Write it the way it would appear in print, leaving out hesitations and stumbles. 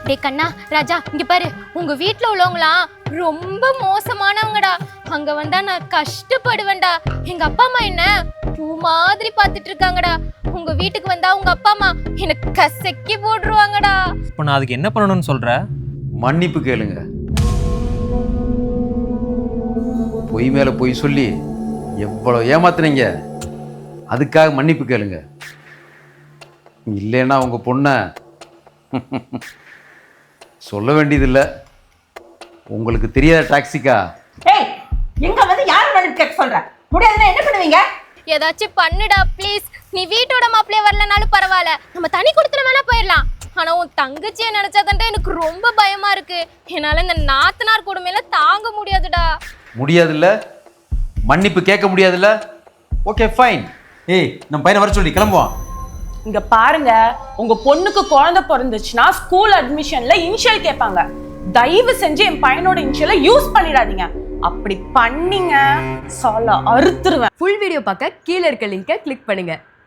டேய் கண்ணா ராஜா இங்க பாரு, உங்க வீட்ல உள்ளவங்களாம் ரொம்ப மோசமானவங்கடா. அங்க வந்தா நான் கஷ்டப்படுவேன்டா. எங்க அப்பா அம்மா என்ன பூ மாதிரி பாத்துட்டு இருக்காங்கடா. உங்க வீட்டுக்கு வந்தா உங்க அப்பா அம்மா எனக்கு கசக்கி போட்டுருவாங்கடா. இப்போ நான் அதுக்கு என்ன பண்ணணும்னு சொல்ற? மன்னிப்பு கேளுங்க. பொய் மேல பொய் சொல்லி எவ்வளவு ஏமாத்துனீங்க, அதுக்காக மன்னிப்பு கேளுங்க. இல்லைன்னா உங்க பொண்ண சொல்ல வேண்டியதில்லை. உங்களுக்கு தெரியாத டாக்ஸிக்கா? ஏய், எங்க வந்து யார மன்னிப்பு கேட்க சொல்ற? முடியாதுன்னா என்ன பண்ணுவீங்க? ஏதாச்சும் பண்ணுடா ப்ளீஸ். நீ வீட்டோட மாப்பிளைய வரலனாலும் பரவாயில்ல, நம்ம தனி கொடுத்துல வேணா போயிடலாம். ஆனா உன் தங்கச்சியை நினைச்சாதான் எனக்கு ரொம்ப பயமா இருக்கு. என்னால இந்த நாத்தனார் கொடுமையில தாங்க முடியாதுடா. முடியாதுல்ல? மன்னிப்பு கேட்க முடியாதுல்ல? Okay fine. ஏய், நம்ம பையனை வர சொல்லி கிளம்புவான். இங்க பாருங்க, உங்க பொண்ணுக்கு குழந்தை பிறந்துச்சுன்னா ஸ்கூல் அட்மிஷன்ல இனிஷியல் கேட்பாங்க. தயவு செஞ்சு என் பையனோட இனிஷியலை யூஸ் பண்ணிடாதீங்க. அப்படி பண்ணீங்க சால அறுத்துருவேன். ஃபுல் வீடியோ பார்க்க கீழே இருக்க லிங்கை கிளிக் பண்ணுங்க.